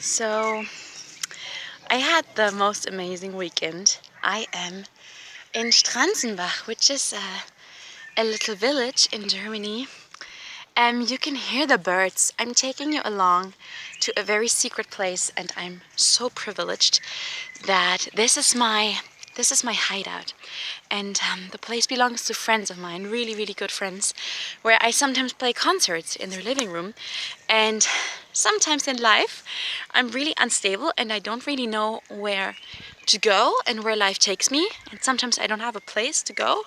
So I had the most amazing weekend. I am in Stranzenbach, which is a little village in Germany. You can hear the birds. I'm taking you along to a very secret place, and I'm so privileged that this is my hideout. And the place belongs to friends of mine, really, really good friends, where I sometimes play concerts in their living room. And sometimes in life, I'm really unstable and I don't really know where to go and where life takes me. And sometimes I don't have a place to go,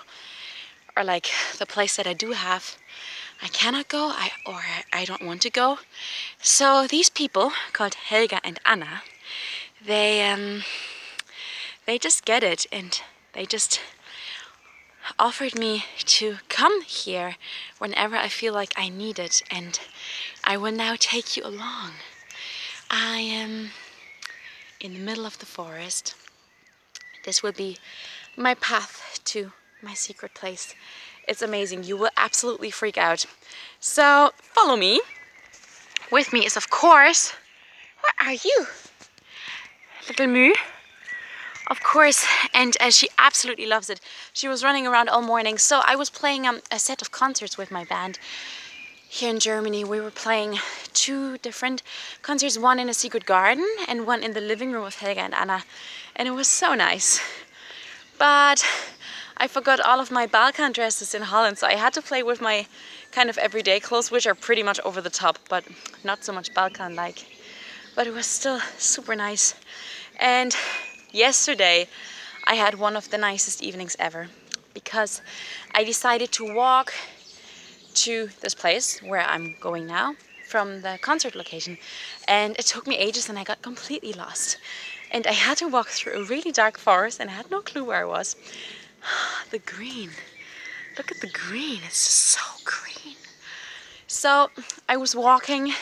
or like the place that I do have, I cannot go, or I don't want to go. So these people called Helga and Anna, they just get it, and they just offered me to come here whenever I feel like I need it, and I will now take you along. I am in the middle of the forest. This will be my path to my secret place. It's amazing. You will absolutely freak out. So follow me. With me is, of course, where are you? Little Moo. Of course, and she absolutely loves it. She was running around all morning. So I was playing a set of concerts with my band here in Germany. We were playing 2 different concerts, one in a secret garden and one in the living room of Helga and Anna. And it was so nice. But I forgot all of my Balkan dresses in Holland, so I had to play with my kind of everyday clothes, which are pretty much over the top, but not so much Balkan-like. But it was still super nice. And yesterday I had one of the nicest evenings ever, because I decided to walk to this place where I'm going now from the concert location, and it took me ages and I got completely lost. And I had to walk through a really dark forest and I had no clue where I was. The green. Look at the green. It's just so green. So I was walking,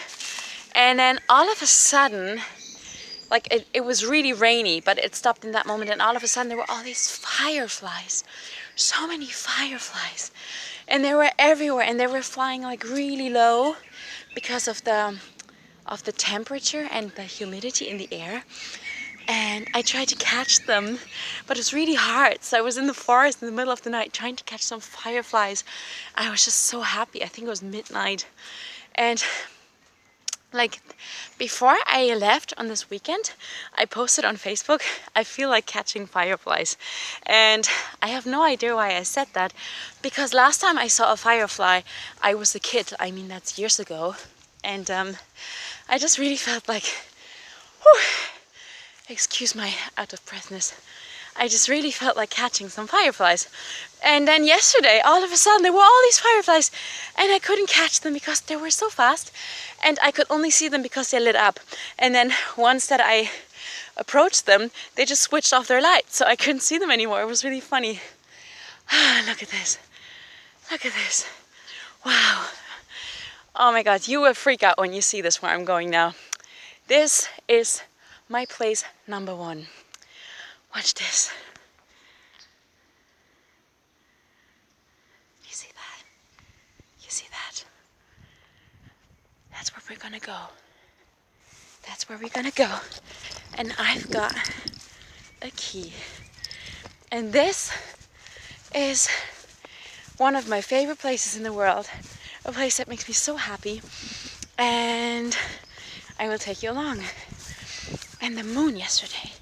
and then all of a sudden, like it was really rainy, but it stopped in that moment, and all of a sudden there were all these fireflies. So many fireflies. And they were everywhere, and they were flying like really low because of the temperature and the humidity in the air. And I tried to catch them, but it's really hard. So I was in the forest in the middle of the night trying to catch some fireflies. I was just so happy. I think it was midnight. And like before I left on this weekend, I posted on Facebook, I feel like catching fireflies. And I have no idea why I said that, because last time I saw a firefly, I was a kid. I mean, that's years ago. And I just really felt like, whew, excuse my out of breathness. I just really felt like catching some fireflies. And then yesterday, all of a sudden, there were all these fireflies, and I couldn't catch them because they were so fast, and I could only see them because they lit up. And then once that I approached them, they just switched off their light, so I couldn't see them anymore. It was really funny. Look at this. Look at this. Wow. Oh my God, you will freak out when you see this, where I'm going now. This is my place number 1. Watch this. You see that? You see that? That's where we're gonna go. That's where we're gonna go. And I've got a key. And this is one of my favorite places in the world. A place that makes me so happy. And I will take you along. And the moon yesterday.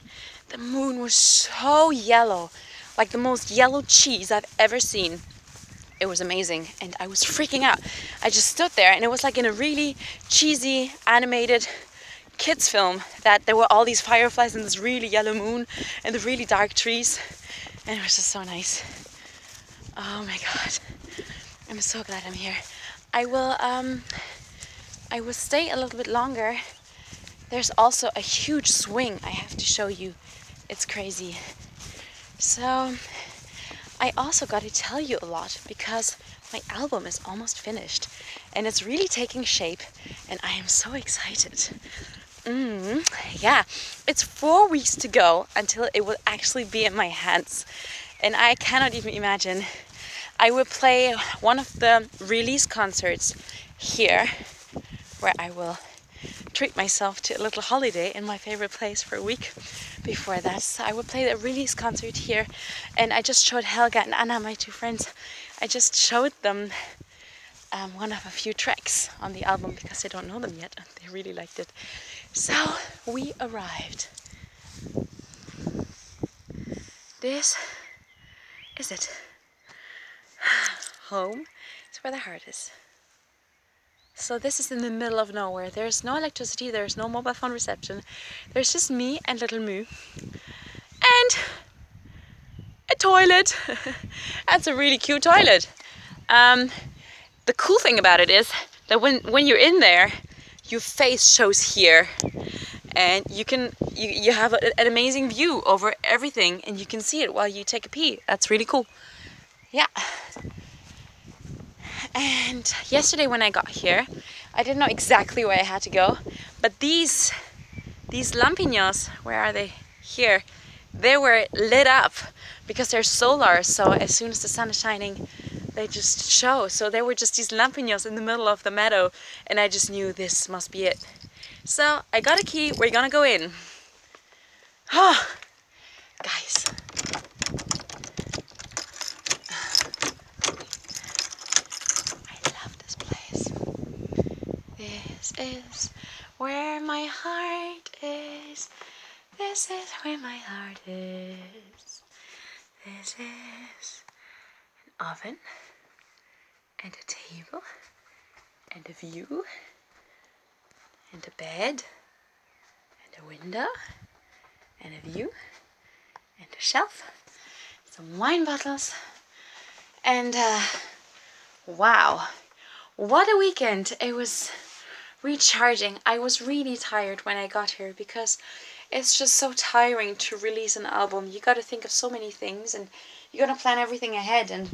The moon was so yellow, like the most yellow cheese I've ever seen. It was amazing, and I was freaking out. I just stood there, and it was like in a really cheesy, animated kids film, that there were all these fireflies and this really yellow moon and the really dark trees, and it was just so nice. Oh my God, I'm so glad I'm here. I will stay a little bit longer. There's also a huge swing I have to show you. It's crazy. So I also got to tell you a lot, because my album is almost finished and it's really taking shape, and I am so excited. Yeah, it's 4 weeks to go until it will actually be in my hands, and I cannot even imagine. I will play one of the release concerts here, where I will treat myself to a little holiday in my favorite place for a week before that. So I would play the release concert here, and I just showed Helga and Anna, my two friends, I just showed them one of a few tracks on the album because they don't know them yet and they really liked it. So we arrived. This is it. Home is where the heart is. So this is in the middle of nowhere. There's no electricity, there's no mobile phone reception. There's just me and little Moo. And a toilet. That's a really cute toilet. The cool thing about it is that when you're in there, your face shows here. And you have an amazing view over everything and you can see it while you take a pee. That's really cool. Yeah. And yesterday when I got here, I didn't know exactly where I had to go, but these lampiños, where are they? Here. They were lit up because they're solar, so as soon as the sun is shining, they just show. So there were just these lampiños in the middle of the meadow, and I just knew this must be it. So I got a key, we're gonna go in. Oh, guys. I love this place. This is where my heart is. This is where my heart is. This is an oven and a table and a view and a bed and a window and a view and a shelf, some wine bottles, and wow, what a weekend. It was recharging. I was really tired when I got here because it's just so tiring to release an album. You got to think of so many things and you got to plan everything ahead, and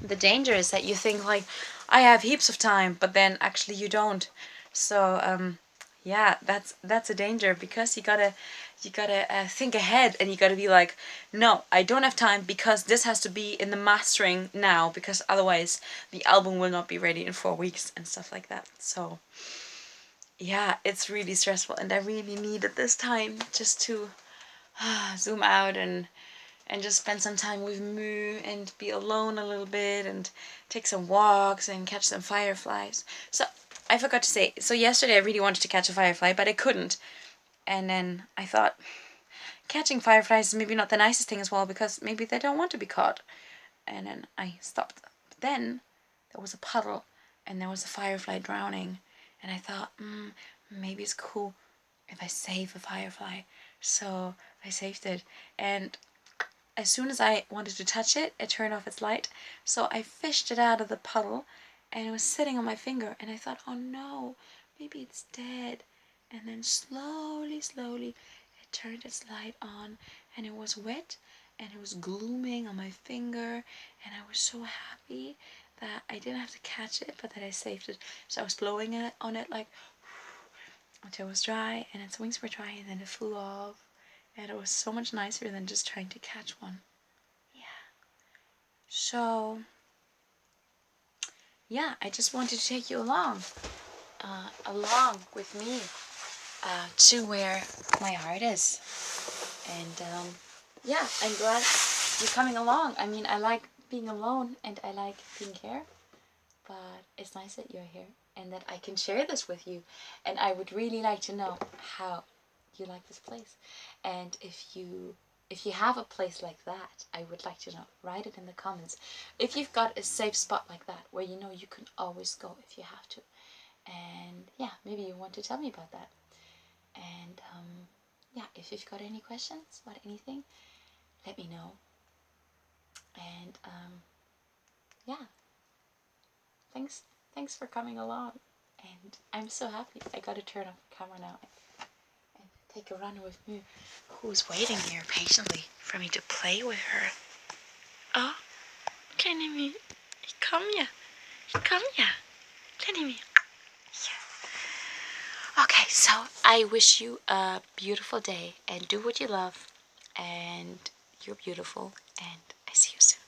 the danger is that you think like, I have heaps of time, but then actually you don't. So yeah, that's a danger because you gotta think ahead, and you gotta be like, no, I don't have time because this has to be in the mastering now, because otherwise the album will not be ready in 4 weeks and stuff like that. So yeah, it's really stressful, and I really needed this time just to zoom out and just spend some time with Moo and be alone a little bit and take some walks and catch some fireflies. So I forgot to say, so yesterday I really wanted to catch a firefly, but I couldn't. And then I thought, catching fireflies is maybe not the nicest thing as well, because maybe they don't want to be caught. And then I stopped. But then there was a puddle and there was a firefly drowning. And I thought, maybe it's cool if I save a firefly. So I saved it. And as soon as I wanted to touch it, it turned off its light. So I fished it out of the puddle and it was sitting on my finger. And I thought, oh no, maybe it's dead. And then slowly, it turned its light on, and it was wet and it was glooming on my finger. And I was so happy that I didn't have to catch it, but that I saved it. So I was blowing it on it like until it was dry, and its wings were dry, and then it flew off. And it was so much nicer than just trying to catch one. Yeah. So, yeah, I just wanted to take you along with me to where my heart is. And yeah, I'm glad you're coming along. I mean, I like being alone and I like being here, but it's nice that you're here and that I can share this with you. And I would really like to know how you like this place. And if you have a place like that, I would like to know. Write it in the comments. If you've got a safe spot like that where you know you can always go if you have to. And yeah, maybe you want to tell me about that. And yeah, if you've got any questions about anything, let me know. And yeah, thanks for coming along. And I'm so happy. I got to turn off the camera now and take a run with me, who's waiting here patiently for me to play with her. Oh, kleine Mie, ich komm ja. Kleine Mie. Yeah. Okay, so I wish you a beautiful day and do what you love. And you're beautiful, and I see you soon.